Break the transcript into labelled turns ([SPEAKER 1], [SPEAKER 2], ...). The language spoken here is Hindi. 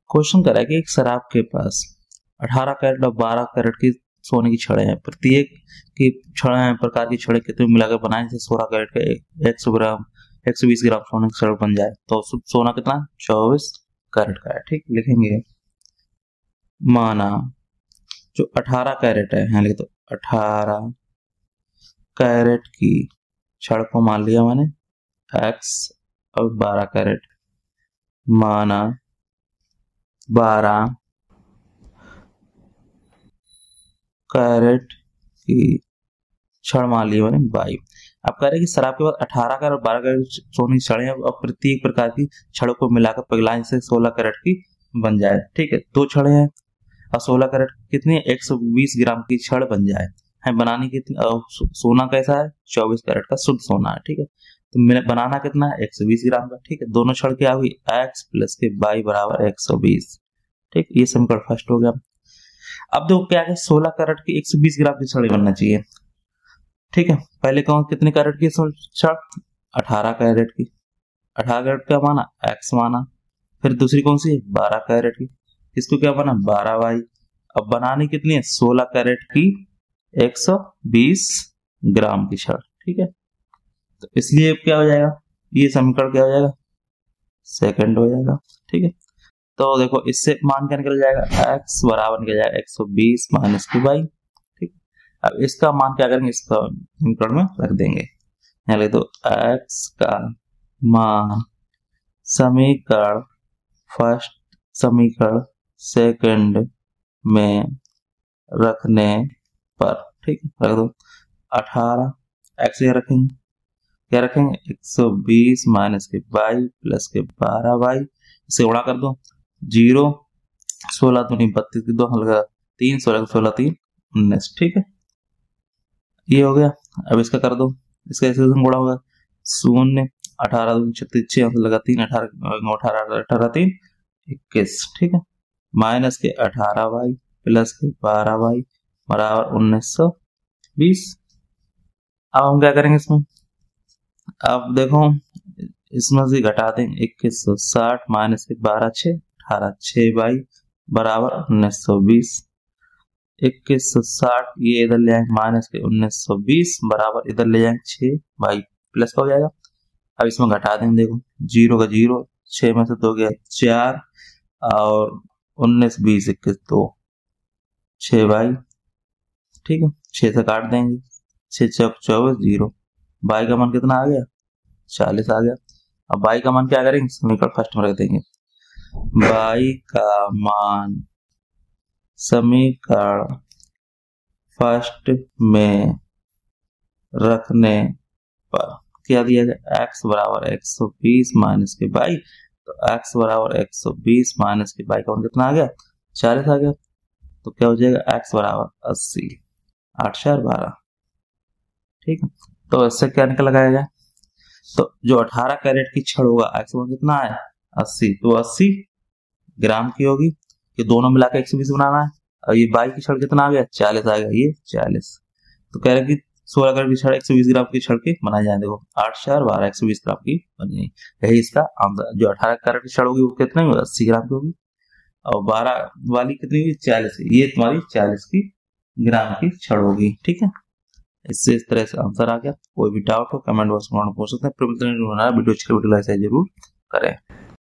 [SPEAKER 1] क्वेश्चन करा है कि एक शराब के पास 18 कैरेट और 12 कैरेट की सोने की छड़ें हैं। प्रत्येक की छड़ें प्रकार की छड़ें कितने मिलाकर बनाए जैसे 16 कैरेट का 100 ग्राम 120 ग्राम सोने की छड़ बन जाए तो सोना कितना 24 कैरेट का है। ठीक, लिखेंगे माना जो 18 कैरेट है, यहाँ लिखे तो 18 कैरेट की छड़ को मान लिया मैंने x और 12 कैरेट माना 12 कैरेट की छड़ मान ली मैंने y। अब कह रहे कि शराब के बाद 18 कैरेट और 12 कैरेट सोने की छड़ें और प्रत्येक प्रकार की छड़ों को मिलाकर पिघलाने से 16 कैरेट की बन जाए। ठीक है, दो छड़ें हैं और 16 कैरेट कितनी 120 ग्राम की छड़ बन जाए है। बनानी कितनी, सोना कैसा है 24 कैरेट का शुद्ध सोना है। ठीक है, तो मैंने बनाना कितना है 120 ग्राम का। ठीक है, दोनों छड़ क्या हुई x प्लस के y बराबर 120। ठीक, ये समीकरण फर्स्ट हो गया। अब देखो क्या है 16 कैरेट की 120 ग्राम की छड़ी बनना चाहिए। ठीक है, पहले कौन कितने कैरेट की छड़ 18 कैरेट की, 18 कैरेट क्या माना x माना, फिर दूसरी कौन सी 12 कैरेट की, इसको क्या बना 12y। अब बनानी कितनी है 16 कैरेट की 120 ग्राम की छड़। ठीक है, तो इसलिए क्या हो जाएगा ये समीकरण क्या हो जाएगा सेकंड हो जाएगा। ठीक है, तो देखो इससे मान क्या निकल जाएगा x बराबर निकल जाएगा 120 माइनस की y। ठीक, अब इसका मान क्या करेंगे इसका समीकरण में रख देंगे। यहाँ लिख दो x का मान समीकरण फर्स्ट समीकरण सेकंड में रखने पर। ठीक है, रख दो 18 x यहाँ रखेंगे क्या रखेंगे 120 माइनस के y प्लस के 12y, इसे गुणा कर दो 0 16 दूनी 32 की 2 हल्का 3 16 16 3 19। ठीक है, ये हो गया। अब इसका कर दो, इसका ऐसे गुणा होगा 0 18 दूनी 36 6 लगा 3 18 18 18 3 21। ठीक है, माइनस के 18y प्लस के 12y बराबर 1920। अब हम क्या करेंगे इसमें, अब देखो इसमें से घटा देंगे 2160 माइनस के 12 6 18 6y बराबर 1920। 2160 ये इधर ले आएंगे माइनस के 1920 बराबर इधर ले जाएंगे 6y प्लस का हो जाएगा। अब इसमें घटा देंगे, देखो 0 का 0 6 में से 2 गया 4 और 19 20 21 2 6y। ठीक है, 6 से काट देंगे 6 चौक 24 0, y का मान कितना आ गया 40 आ गया। अब y का मान क्या करेंगे समीकरण फर्स्ट में रख देंगे, y का मान समीकरण फर्स्ट में रखने पर क्या दिया गया x बराबर 120 माइनस के y, तो x बराबर 120 माइनस के y का मान कितना आ गया 40 आ गया। तो क्या हो जाएगा x बराबर 80 8 4 12। ठीक है, तो इससे क्या निकल लगाएगा, तो जो 18 कैरेट की छड़ होगा x मान कितना है 80, तो 80 ग्राम की होगी। ये दोनों मिलाकर 120 बनाना है और ये y की छड़ कितना आ गया 40 आ गया, ये 40। तो कह रहे कि 16 कैरेट की छड़ 120 ग्राम की छड़ की बनाई जाए। देखो 8 4 12 120 ग्राम की बनी, यही इसका आंसर। जो 18 कैरेट की छड़ होगी वो कितनी होगी 80 ग्राम की होगी और 12 वाली कितनी होगी 40, ये तुम्हारी 40 की ग्राम की छड़ होगी। ठीक है, इससे इस तरह से आंसर आ गया। कोई भी डाउट हो कमेंट बॉक्स में पूछ सकते हैं। वीडियो अच्छी वीडियो लाइक जरूर करें।